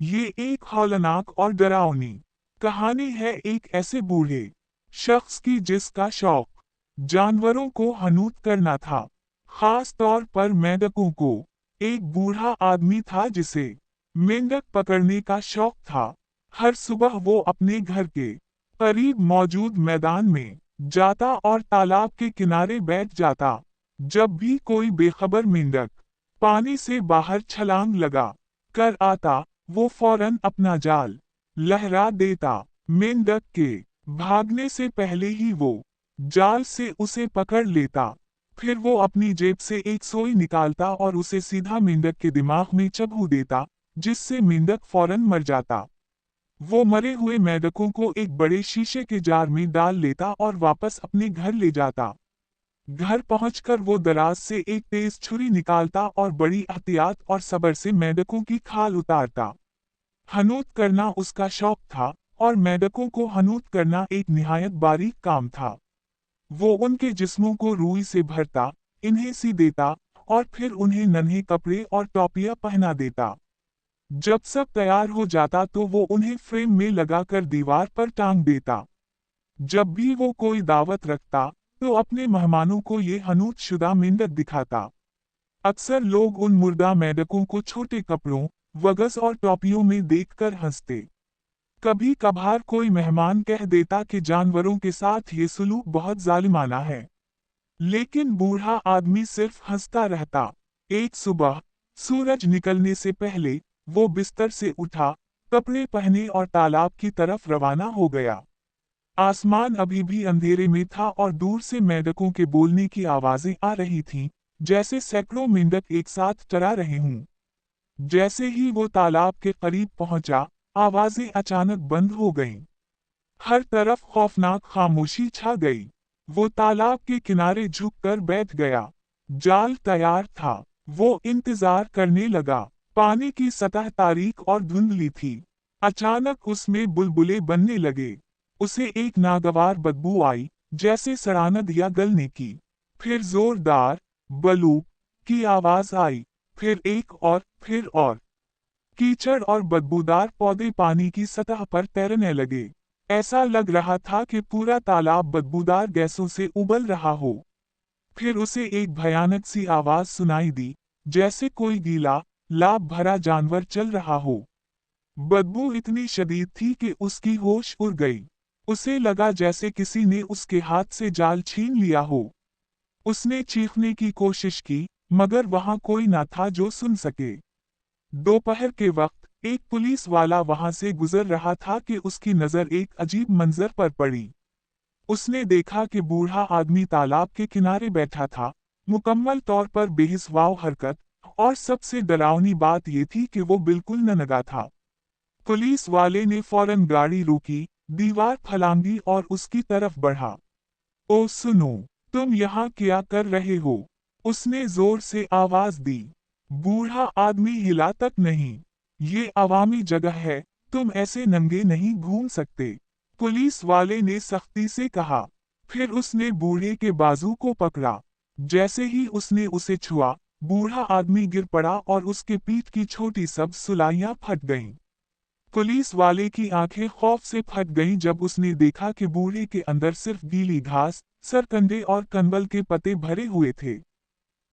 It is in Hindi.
ये एक हौलनाक और डरावनी कहानी है एक ऐसे बूढ़े शख्स की जिसका शौक जानवरों को हनूत करना था, खास तौर पर मेंढकों को। एक बूढ़ा आदमी था जिसे मेंढक पकड़ने का शौक था। हर सुबह वो अपने घर के करीब मौजूद मैदान में जाता और तालाब के किनारे बैठ जाता। जब भी कोई बेखबर मेंढक पानी से बाहर छलांग लगा कर आता, वो फौरन अपना जाल लहरा देता। मेंढक के भागने से पहले ही वो जाल से उसे पकड़ लेता। फिर वो अपनी जेब से एक सोई निकालता और उसे सीधा मेंढक के दिमाग में चबू देता, जिससे मेंढक फौरन मर जाता। वो मरे हुए मेंढकों को एक बड़े शीशे के जार में डाल लेता और वापस अपने घर ले जाता। घर पहुंचकर वो दराज से एक तेज छुरी निकालता और बड़ी एहतियात और सब्र से मेंढकों की खाल उतारता। हनूत करना उसका शौक था और मेंढकों को हनूत करना एक निहायत बारीक काम था। वो उनके जिस्मों को रुई से भरता, इन्हें सी देता और फिर उन्हें नन्हे कपड़े और टोपियां पहना देता। जब सब तैयार हो जाता तो वो उन्हें फ्रेम में लगाकर दीवार पर टांग देता। जब भी वो कोई दावत रखता तो अपने मेहमानों को ये हनूत शुदा मेंढक दिखाता। अक्सर लोग उन मुर्दा मेंढकों को छोटे कपड़ों, वगस और टोपियों में देखकर हंसते। कभी कभार कोई मेहमान कह देता कि जानवरों के साथ ये सुलूक बहुत जालिमाना है, लेकिन बूढ़ा आदमी सिर्फ हंसता रहता। एक सुबह सूरज निकलने से पहले वो बिस्तर से उठा, कपड़े पहने और तालाब की तरफ रवाना हो गया। आसमान अभी भी अंधेरे में था और दूर से मेंढकों के बोलने की आवाजें आ रही थीं, जैसे सैकड़ों मेंढक एक साथ चरा रहे हों। जैसे ही वो तालाब के करीब पहुंचा, आवाजें अचानक बंद हो गईं। हर तरफ खौफनाक खामोशी छा गई। वो तालाब के किनारे झुककर बैठ गया। जाल तैयार था। वो इंतजार करने लगा। पानी की सतह तारीक और धुंधली थी। अचानक उसमें बुलबुले बनने लगे। उसे एक नागवार बदबू आई, जैसे सड़ानद या गलने की। फिर जोरदार बलूक की आवाज आई। फिर एक और फिर और। कीचड़ और बदबूदार पौधे पानी की सतह पर तैरने लगे। ऐसा लग रहा था कि पूरा तालाब बदबूदार गैसों से उबल रहा हो। फिर उसे एक भयानक सी आवाज सुनाई दी, जैसे कोई गीला, लाभ भरा जानवर चल रहा हो। बदबू इतनी शदीद थी कि उसकी होश उड़ गई। उसे लगा जैसे किसी ने उसके हाथ से जाल छीन लिया हो। उसने चीखने की कोशिश की, मगर वहां कोई न था जो सुन सके। दोपहर के वक्त एक पुलिस वाला वहां से गुजर रहा था कि उसकी नजर एक अजीब मंजर पर पड़ी। उसने देखा कि बूढ़ा आदमी तालाब के किनारे बैठा था, मुकम्मल तौर पर बेहिस्वाव हरकत, और सबसे डरावनी बात यह थी कि वो बिल्कुल नंगा था। पुलिस वाले ने फौरन गाड़ी रोकी, दीवार फलांगी और उसकी तरफ बढ़ा। ओ सुनो, तुम यहाँ क्या कर रहे हो? उसने जोर से आवाज दी। बूढ़ा आदमी हिला तक नहीं। ये अवामी जगह है, तुम ऐसे नंगे नहीं घूम सकते, पुलिस वाले ने सख्ती से कहा। फिर उसने बूढ़े के बाजू को पकड़ा। जैसे ही उसने उसे छुआ, बूढ़ा आदमी गिर पड़ा और उसके पीठ की छोटी सब सुलाइयां फट गईं। पुलिस वाले की आंखें खौफ से फट गईं जब उसने देखा कि बूढ़े के अंदर सिर्फ गीली घास, सरकंडे और कंबल के पत्ते भरे हुए थे।